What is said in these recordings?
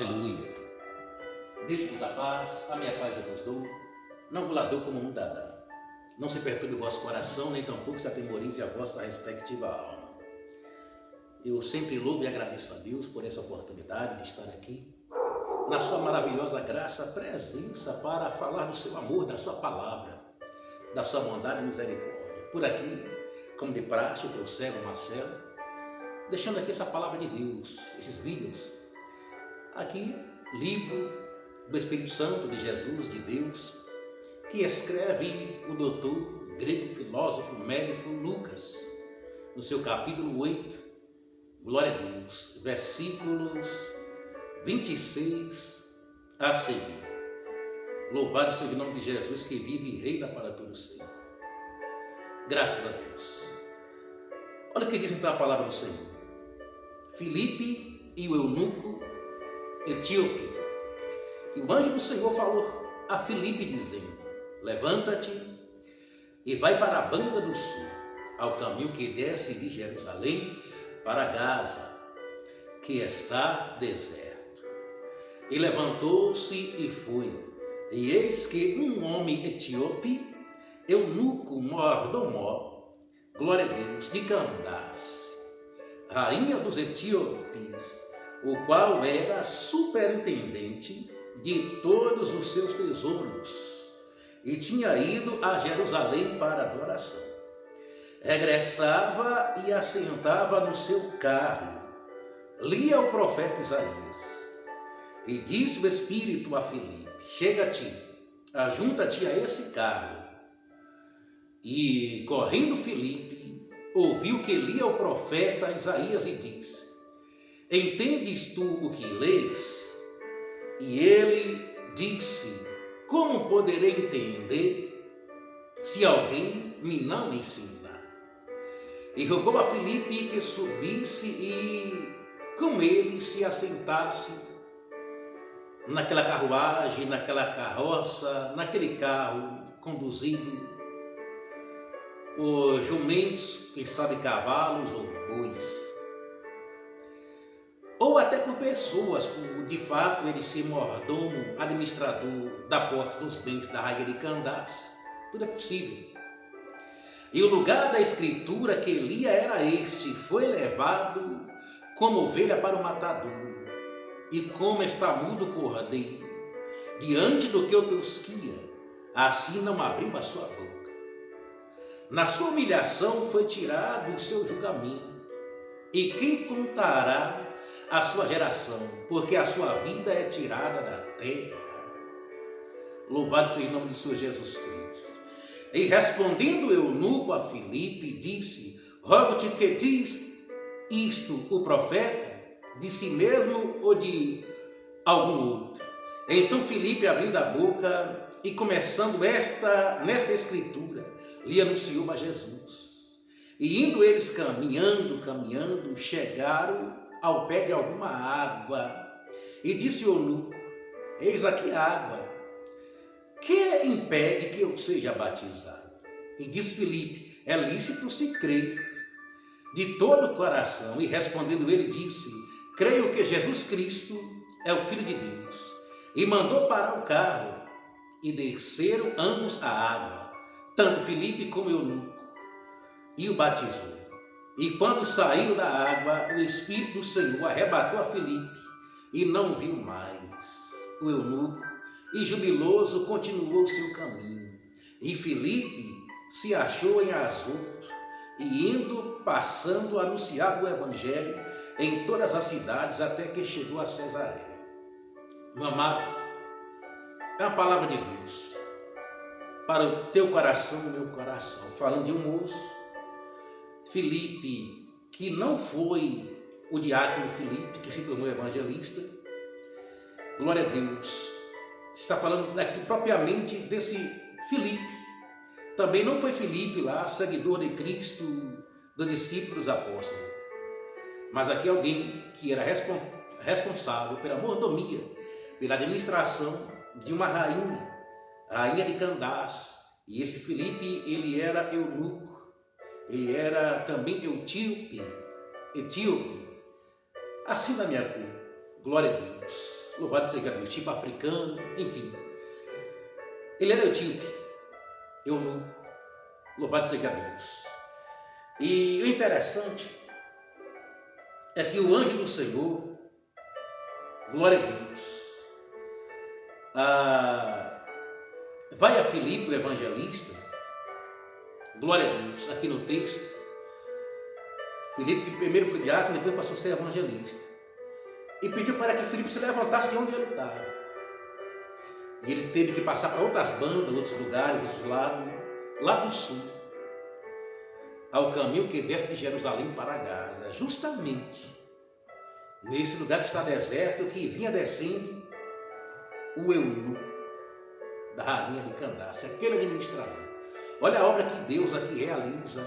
Aleluia. Deixe-vos a paz, a minha paz eu vos dou, não vos la dou como mundo dá. Não se perturbe o vosso coração, nem tampouco se atemorize a vossa respectiva alma. Eu sempre louvo e agradeço a Deus por essa oportunidade de estar aqui, na sua maravilhosa graça, presença, para falar do seu amor, da sua palavra, da sua bondade e misericórdia. Por aqui, como de praxe, o teu servo Marcelo, deixando aqui essa palavra de Deus, esses vídeos, aqui, livro do Espírito Santo de Jesus, de Deus, que escreve o doutor, grego, filósofo, médico Lucas, no seu capítulo 8, glória a Deus, versículos 26 a seguir. Louvado seja o nome de Jesus, que vive e reina para todo sempre. Graças a Deus. Olha o que diz então a palavra do Senhor. Filipe e o eunuco etíope. E o anjo do Senhor falou a Filipe dizendo: levanta-te e vai para a banda do sul, ao caminho que desce de Jerusalém para Gaza, que está deserto. E levantou-se e foi. E eis que um homem etíope, eunuco mordomó, glória a Deus, de Candace, rainha dos etíopes, o qual era superintendente de todos os seus tesouros, e tinha ido a Jerusalém para adoração. Regressava e assentava no seu carro, lia o profeta Isaías, e disse o Espírito a Filipe: chega-te, ajunta-te a esse carro. E correndo Filipe, ouviu que lia o profeta Isaías e disse: entendes tu o que lês? E ele disse: como poderei entender se alguém me não ensinar? E rogou a Filipe que subisse e com ele se assentasse naquela carruagem, naquela carroça, naquele carro conduzido por jumentos, quem sabe cavalos ou bois, ou até por pessoas, por de fato ele ser mordomo, administrador da porta dos bens da rainha de Candace. Tudo é possível. E o lugar da escritura que lia era este: foi levado como ovelha para o matadouro, e como está mudo o cordeiro diante do que o tosquia, assim não abriu a sua boca. Na sua humilhação foi tirado o seu julgamento, e quem contará a sua geração, porque a sua vida é tirada da terra. Louvado seja o nome de Senhor Jesus Cristo. E respondendo o eunuco a Filipe, disse: rogo-te que diz isto o profeta, de si mesmo ou de algum outro? Então Filipe, abrindo a boca e começando nesta escritura, lhe anunciou a Jesus. E indo eles caminhando, chegaram ao pé de alguma água, e disse o eunuco: eis aqui a água, que impede que eu seja batizado? E disse Filipe: é lícito se crer de todo o coração. E respondendo ele disse: creio que Jesus Cristo é o Filho de Deus. E mandou parar o carro, e desceram ambos a água, tanto Filipe como o eunuco, e o batizou. E quando saiu da água, o Espírito do Senhor arrebatou a Filipe, e não viu mais o eunuco, e jubiloso continuou seu caminho. E Filipe se achou em Azoto, e indo, passando, anunciava o evangelho em todas as cidades, até que chegou a Cesareia. Meu amado, é uma palavra de Deus para o teu coração e o meu coração, falando de um moço, Filipe, que não foi o diácono Filipe, que se tornou evangelista. Glória a Deus. Está falando aqui propriamente desse Filipe. Também não foi Filipe lá, seguidor de Cristo, do discípulo dos apóstolos. Mas aqui alguém que era responsável pela mordomia, pela administração de uma rainha, a rainha de Candace. E esse Filipe, ele era eunuco. Ele era também etíope, assim na minha cor. Glória a Deus. louvado seja Deus, tipo africano, enfim. Ele era etíope, eunuco, louvado seja Deus. E o interessante é que o anjo do Senhor, glória a Deus, vai a Filipe, o evangelista, glória a Deus, aqui no texto. Filipe, que primeiro foi diácono, depois passou a ser evangelista, e pediu para que Filipe se levantasse de onde ele estava. E ele teve que passar para outras bandas, outros lugares, outros lados, lá do sul, ao caminho que desce de Jerusalém para Gaza, justamente nesse lugar que está deserto, que vinha descendo o eunuco da rainha de Candace, aquele administrador. Olha a obra que Deus aqui realiza,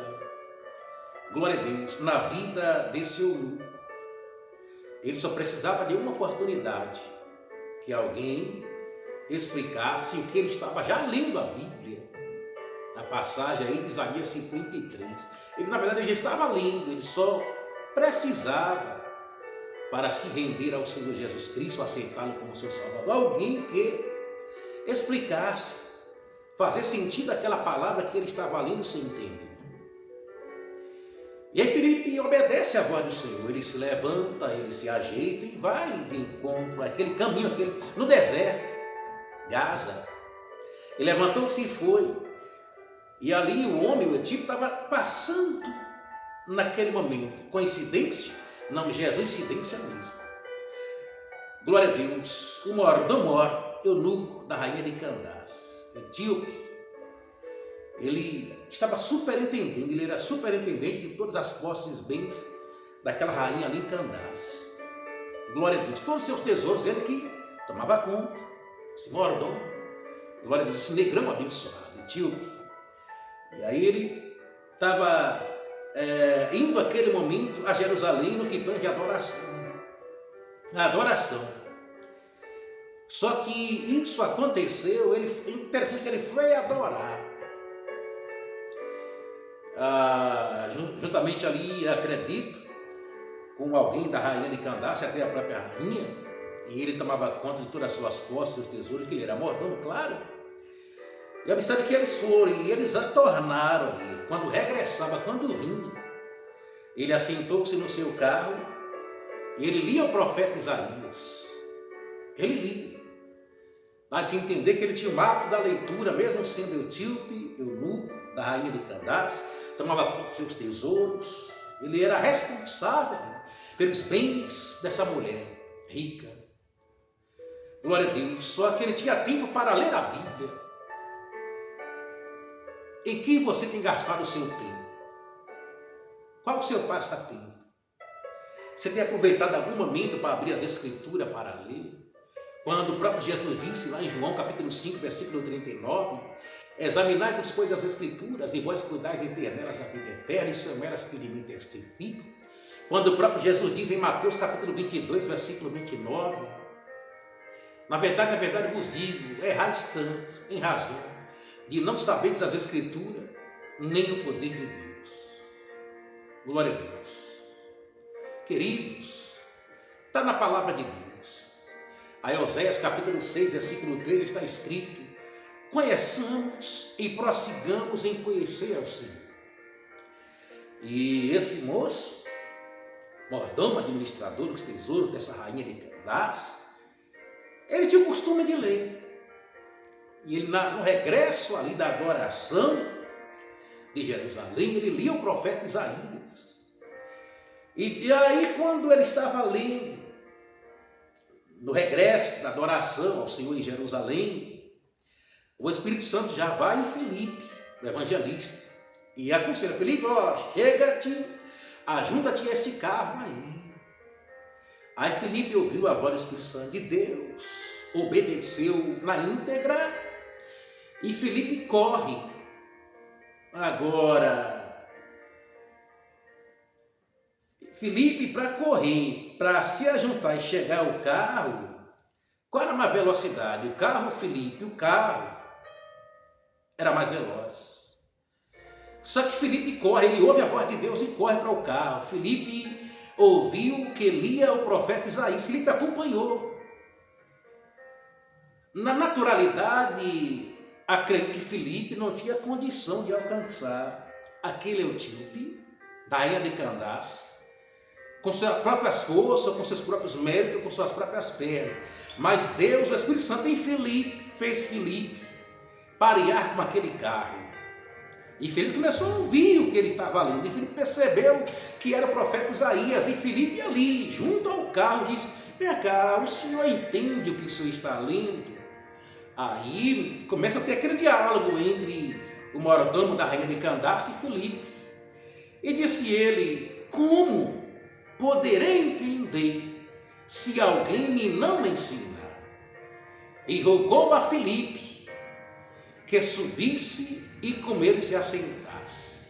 glória a Deus, na vida desse eunuco. Ele só precisava de uma oportunidade, que alguém explicasse o que ele estava já lendo a Bíblia, a passagem aí de Isaías 53. Ele, na verdade, já estava lendo, ele só precisava, para se render ao Senhor Jesus Cristo, aceitá-lo como seu Salvador, alguém que explicasse, fazer sentido aquela palavra que ele estava lendo sem entender. E aí Filipe obedece à voz do Senhor, ele se levanta, ele se ajeita e vai de encontro àquele caminho, no deserto, Gaza. Ele levantou-se e foi. E ali o homem, o etíope, estava passando naquele momento. Coincidência? Não, Jesus-cidência mesmo. Glória a Deus. O mordomo, eunuco da rainha de Candace, etíope, ele estava superintendendo, ele era superintendente de todas as posses e bens daquela rainha ali em Candace. Glória a Deus. Todos os seus tesouros, ele que tomava conta. Esse mordomo, glória a Deus, esse negrão abençoado, etíope. E aí ele estava indo aquele momento a Jerusalém no que tange a adoração. A adoração. Só que isso aconteceu, interessante que ele foi adorar. Juntamente ali, acredito, com alguém da rainha de Candace, até a própria rainha, e ele tomava conta de todas as suas posses, seus tesouros, que ele era mordomo, claro. E observe que eles foram, e eles tornaram ali, quando regressava, quando vinha, ele assentou-se no seu carro, e ele lia o profeta Isaías. Ele lia, para se entender que ele tinha o hábito da leitura, mesmo sendo etíope, eunuco, da rainha de Candace, tomava conta dos seus tesouros, ele era responsável pelos bens dessa mulher rica. Glória a Deus, só que ele tinha tempo para ler a Bíblia. Em que você tem gastado o seu tempo? Qual o seu passatempo? Você tem aproveitado algum momento para abrir as Escrituras para ler? Quando o próprio Jesus disse lá em João capítulo 5, versículo 39, examinai-vos, pois, as Escrituras, e vós cuidais em ter nelas a vida eterna, e são elas que de mim testificam. Quando o próprio Jesus diz em Mateus capítulo 22, versículo 29, na verdade vos digo, errais tanto, em razão de não saberes as Escrituras, nem o poder de Deus. Glória a Deus. Queridos, está na palavra de Deus. Aí Oséias capítulo 6, versículo 13 está escrito: conheçamos e prossigamos em conhecer ao Senhor. E esse moço, mordomo, administrador dos tesouros dessa rainha de Candace, ele tinha o costume de ler. E ele, no regresso ali da adoração de Jerusalém, ele lia o profeta Isaías. E aí, quando ele estava lendo, no regresso da adoração ao Senhor em Jerusalém, o Espírito Santo já vai em Filipe, o evangelista, e aconselha: Filipe, chega-te, ajuda-te a este carro aí. Aí Filipe ouviu a voz do Espírito Santo de Deus, obedeceu na íntegra, e Filipe corre. Agora, Filipe, para correr, para se ajuntar e chegar ao carro, qual era a maior velocidade? O carro, Filipe, o carro era mais veloz. Só que Filipe corre, ele ouve a voz de Deus e corre para o carro. Filipe ouviu que lia o profeta Isaías, Filipe acompanhou. Na naturalidade, acredito que Filipe não tinha condição de alcançar aquele etíope da rainha de Candace com suas próprias forças, com seus próprios méritos, com suas próprias pernas. Mas Deus, o Espírito Santo em Filipe, fez Filipe parear com aquele carro. E Filipe começou a ouvir o que ele estava lendo. E Filipe percebeu que era o profeta Isaías. E Filipe ali, junto ao carro, disse: vem cá, o senhor entende o que o senhor está lendo? Aí começa a ter aquele diálogo entre o mordomo da rainha de Candace e Filipe. E disse ele: como poderei entender se alguém me não ensinar? E rogou a Filipe que subisse e com ele se assentasse.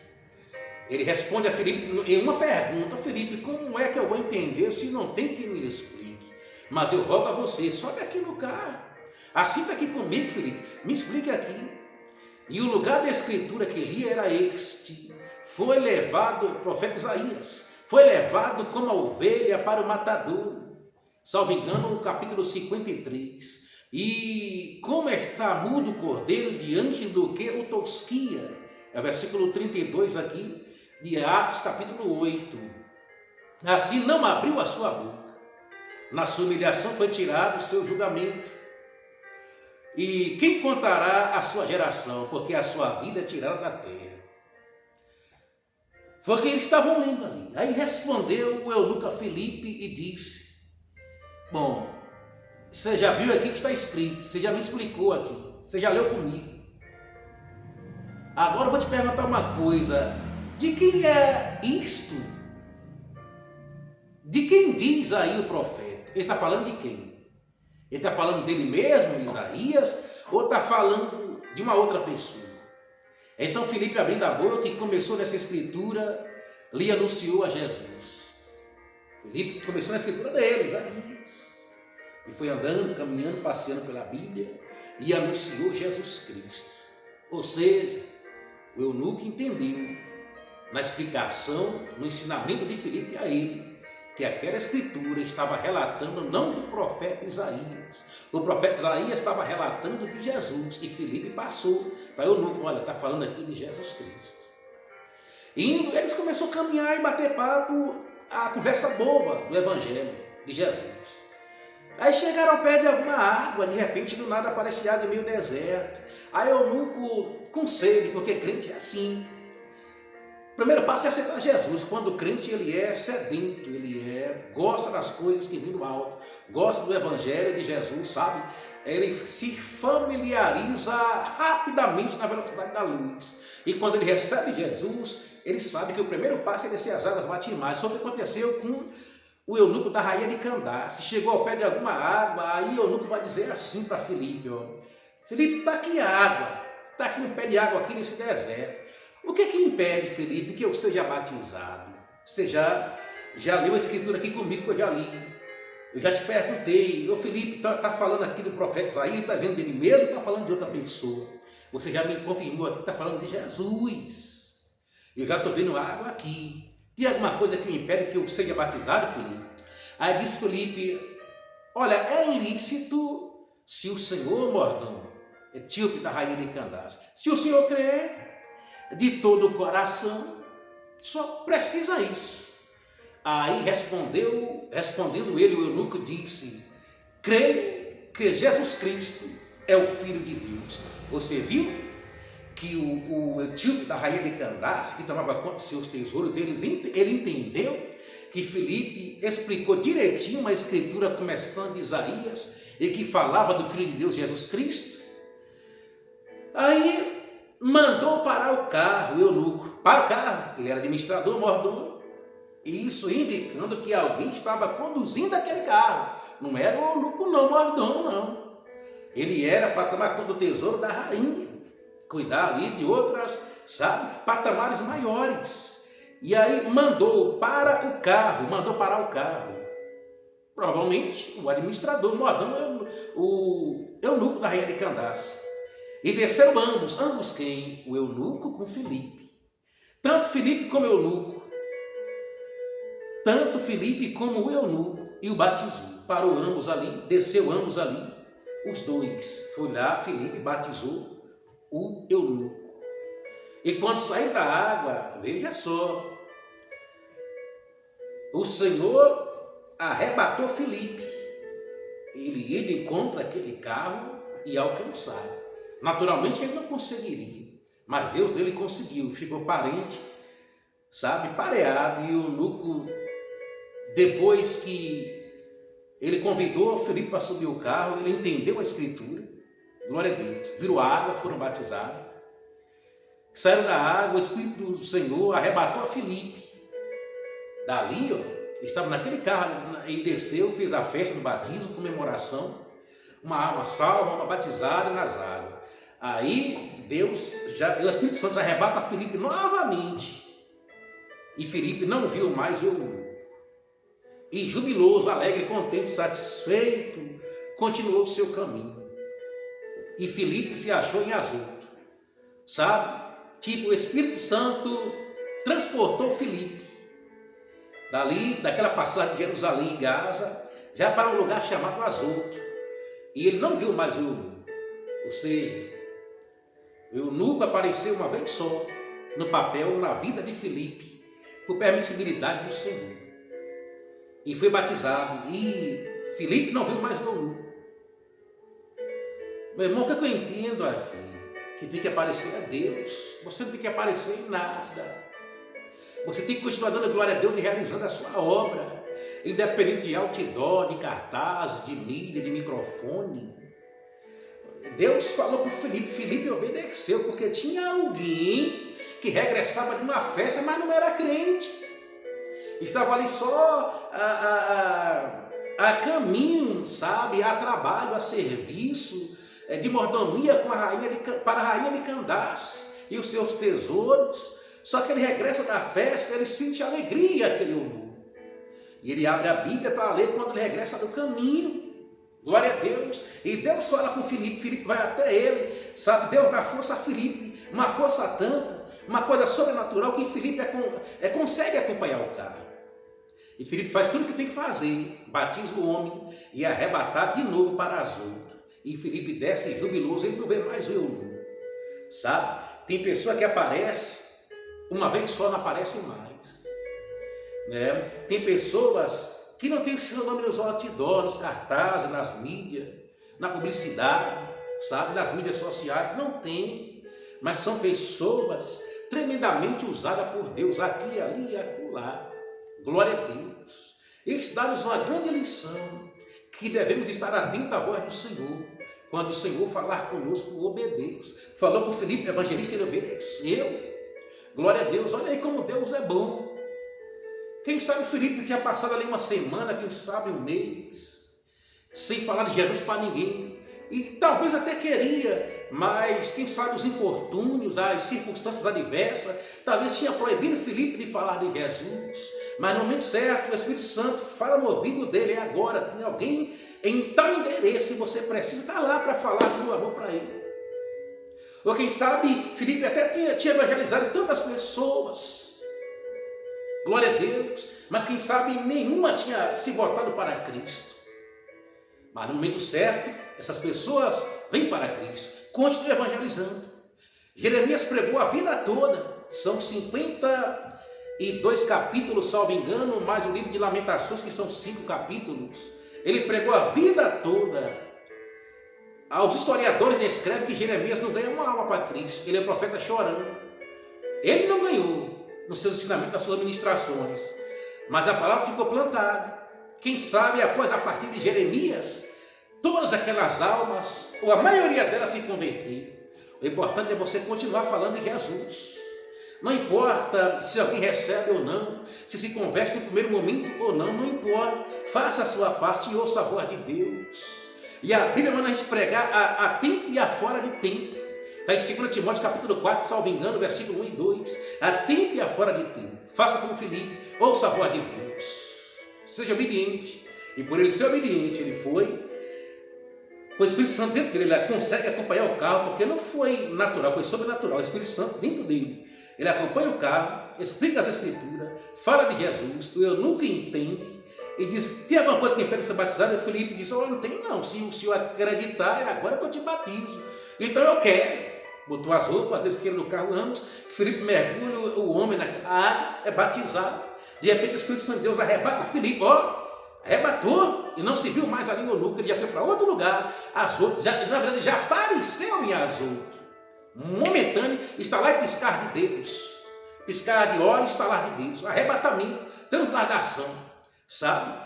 Ele responde a Filipe em uma pergunta: Filipe, como é que eu vou entender se não tem quem me explique? Mas eu rogo a você, sobe aqui no carro. Assenta aqui comigo, Filipe, me explique aqui. E o lugar da escritura que li era este: foi levado, o profeta Isaías, foi levado como a ovelha para o matadouro. Salvo engano, no capítulo 53. E como está mudo o cordeiro diante do que o tosquia. É o versículo 32 aqui, de Atos capítulo 8. Assim não abriu a sua boca. Na sua humilhação foi tirado o seu julgamento. E quem contará a sua geração? Porque a sua vida é tirada da terra. Foi o que eles estavam lendo ali. Aí respondeu o eunuco a Filipe e disse: bom, você já viu aqui que está escrito, você já me explicou aqui, você já leu comigo. Agora eu vou te perguntar uma coisa: de quem é isto? De quem diz aí o profeta? Ele está falando de quem? Ele está falando dele mesmo, Isaías, ou está falando de uma outra pessoa? Então Filipe, abrindo a boca, e começou nessa escritura, lhe anunciou a Jesus. Filipe começou na escritura dele, Isaías, e foi andando, caminhando, passeando pela Bíblia, e anunciou Jesus Cristo. Ou seja, o eunuco entendeu, na explicação, no ensinamento de Filipe a ele, que aquela escritura estava relatando não do profeta Isaías. O profeta Isaías estava relatando de Jesus, e Filipe passou para o eunuco: olha, está falando aqui de Jesus Cristo. Indo, eles começaram a caminhar e bater papo, a conversa boba do Evangelho de Jesus. Aí chegaram ao pé de alguma água, de repente do nada aparece água em meio deserto. Aí o eunuco, com sede, porque crente é assim. O primeiro passo é aceitar Jesus. Quando o crente ele é sedento, gosta das coisas que vêm do alto, gosta do Evangelho de Jesus, sabe? Ele se familiariza rapidamente na velocidade da luz. E quando ele recebe Jesus, ele sabe que o primeiro passo é descer as águas batismais. Isso foi o que aconteceu com o eunuco da rainha de Candace. Chegou ao pé de alguma água, aí o eunuco vai dizer assim para Filipe: ó, Filipe, está aqui água, está aqui um pé de água aqui nesse deserto. O que é que impede, Filipe, que eu seja batizado? Você já leu a escritura aqui comigo, que eu já li. Eu já te perguntei: ô Filipe, está falando aqui do profeta Isaías, está dizendo dele mesmo ou está falando de outra pessoa? Você já me confirmou aqui que está falando de Jesus. Eu já estou vendo água aqui. Tem alguma coisa que impede que eu seja batizado, Filipe? Aí disse Filipe: olha, é lícito se o senhor, mordomo, etíope da rainha de Candace, se o senhor crer de todo o coração, só precisa isso. Aí respondendo ele, o eunuco disse: creio que Jesus Cristo é o Filho de Deus. Você viu que o etíope da rainha de Candace, que tomava conta de seus tesouros, ele entendeu que Filipe explicou direitinho uma escritura começando de Isaías e que falava do Filho de Deus, Jesus Cristo. Aí mandou parar o carro, o eunuco. Para o carro, ele era administrador, mordomo. E isso indicando que alguém estava conduzindo aquele carro. Não era o eunuco não, mordomo não. Ele era para tomar conta do tesouro da rainha. Cuidar ali de outras, sabe, patamares maiores. E aí mandou parar o carro. Provavelmente o administrador, o mordomo, o eunuco da rainha de Candace. E desceram ambos quem? O eunuco com Filipe. Tanto Filipe como o eunuco, e o batizou. Parou ambos ali, desceu ambos ali. os dois. Foi lá, Filipe batizou o eunuco. E quando saiu da água, veja só, o Senhor arrebatou Filipe. Ele ia de encontro àquele carro e alcançar. Naturalmente ele não conseguiria, mas Deus dele conseguiu. Ficou parente, sabe, pareado. E o eunuco, depois que ele convidou Filipe para subir o carro, ele entendeu a escritura, glória a Deus, virou água, foram batizados, saíram da água, o Espírito do Senhor arrebatou a Filipe. Dali, estava naquele carro e desceu, fez a festa do batismo, comemoração, uma alma salva, uma batizada nas águas. Aí Deus, o Espírito Santo arrebata Filipe novamente, e Filipe não viu mais o eunuco. E jubiloso, alegre, contente, satisfeito, continuou o seu caminho. E Filipe se achou em Azoto, sabe? Tipo, o Espírito Santo transportou Filipe dali, daquela passagem de Jerusalém e Gaza, já para um lugar chamado Azoto. E ele não viu mais o eunuco. Ou seja, o eunuco apareceu uma vez só no papel, na vida de Filipe, por permissibilidade do Senhor. E foi batizado. E Filipe não viu mais o eunuco. Meu irmão, o que eu entendo aqui? Que tem que aparecer a Deus. Você não tem que aparecer em nada. Você tem que continuar dando glória a Deus e realizando a sua obra. Independente de outdoor, de cartazes, de mídia, de microfone. Deus falou para Filipe. Filipe obedeceu, porque tinha alguém que regressava de uma festa, mas não era crente. Estava ali só a caminho, sabe, a trabalho, a serviço, de mordomia com para a rainha de Candace e os seus tesouros. Só que ele regressa da festa, ele sente alegria, aquele eunuco. E ele abre a Bíblia para ler quando ele regressa do caminho. Glória a Deus. E Deus fala com Filipe, Filipe vai até ele, sabe, Deus dá força a Filipe, uma força tanta, uma coisa sobrenatural que Filipe consegue acompanhar o carro. E Filipe faz tudo o que tem que fazer, batiza o homem e é arrebatado de novo para Azoto. E Filipe desce jubiloso, ele não vê mais o eunuco, sabe? Tem pessoa que aparece, uma vez só não aparece mais, né? Tem pessoas que não têm seu nome nos outdoors, nos cartazes, nas mídias, na publicidade, sabe? Nas mídias sociais, não tem, mas são pessoas tremendamente usadas por Deus, aqui, ali e acolá. Glória a Deus. Isso dá-nos uma grande lição, que devemos estar atentos à voz do Senhor. Quando o Senhor falar conosco, obedeça. Falou com Filipe, evangelista, ele obedeceu. Glória a Deus. Olha aí como Deus é bom. Quem sabe Filipe tinha passado ali uma semana, quem sabe um mês, sem falar de Jesus para ninguém. E talvez até queria, mas quem sabe os infortúnios, as circunstâncias adversas, talvez tinha proibido Filipe de falar de Jesus. Mas no momento certo, o Espírito Santo fala no ouvido dele, é agora, tem alguém em tal endereço e você precisa estar lá para falar do amor para ele. Ou quem sabe, Filipe até tinha evangelizado tantas pessoas, glória a Deus, mas quem sabe nenhuma tinha se voltado para Cristo. Mas no momento certo, essas pessoas vêm para Cristo, continuam evangelizando. Jeremias pregou a vida toda, são 52 capítulos, salvo engano, mais o livro de Lamentações, que são 5 capítulos. Ele pregou a vida toda. Os historiadores descrevem que Jeremias não ganhou uma alma para Cristo. Ele é profeta chorando. Ele não ganhou nos seus ensinamentos, nas suas ministrações. Mas a palavra ficou plantada. Quem sabe, após a partir de Jeremias, todas aquelas almas, ou a maioria delas, se converteram. O importante é você continuar falando de Jesus. Não importa se alguém recebe ou não, se converte no primeiro momento ou não, não importa. Faça a sua parte e ouça a voz de Deus. E a Bíblia manda a gente pregar a tempo e a fora de tempo. Está em 2 Timóteo capítulo 4, salvo engano, versículo 1 e 2. A tempo e a fora de tempo. Faça como Filipe, ouça a voz de Deus. Seja obediente. E por ele ser obediente, ele foi. O Espírito Santo dentro dele, ele consegue acompanhar o carro, porque não foi natural, foi sobrenatural. O Espírito Santo dentro dele, ele acompanha o carro, explica as Escrituras, fala de Jesus, o eunuco entende, e diz, tem alguma coisa que impede ser batizado? E Felipe disse, oh, não tem não, se o senhor acreditar, é agora que eu te batizo. Então eu quero. Botou as roupas, desceram no carro ambos, Felipe mergulha o homem na água, é batizado. De repente o Espírito Santo de Deus arrebata Felipe, arrebatou, e não se viu mais ali no eunuco, ele já foi para outro lugar. Azoto, na verdade já apareceu em Azoto. Momentâneo, estalar e piscar de dedos. Piscar de olhos, estalar de dedos. Arrebatamento, transladação, sabe?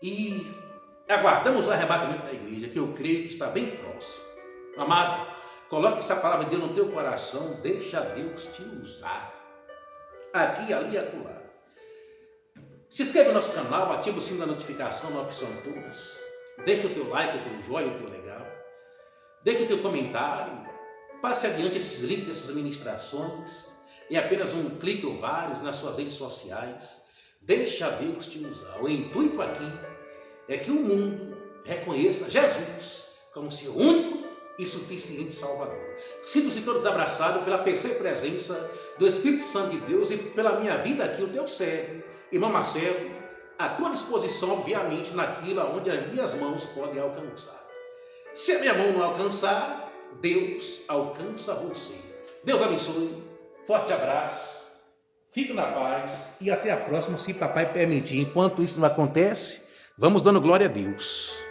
E aguardamos o arrebatamento da igreja, que eu creio que está bem próximo. Amado, coloque essa palavra de Deus no teu coração, deixa Deus te usar. Aqui, ali e acolá. Se inscreve no nosso canal, ativa o sino da notificação na opção todas. Deixa o teu like, o teu joinha, o teu legal. Deixa o teu comentário. Passe adiante esses links dessas ministrações. É apenas um clique ou vários nas suas redes sociais. Deixa Deus te usar. O intuito aqui é que o mundo reconheça Jesus como seu único e suficiente Salvador. Sinto-se todos abraçados pela pessoa e presença do Espírito Santo de Deus e pela minha vida aqui, o teu servo, irmão Marcelo, à tua disposição, obviamente, naquilo onde as minhas mãos podem alcançar. Se a minha mão não alcançar, Deus alcança você. Deus abençoe, forte abraço, fique na paz e até a próxima, se papai permitir. Enquanto isso não acontece, vamos dando glória a Deus.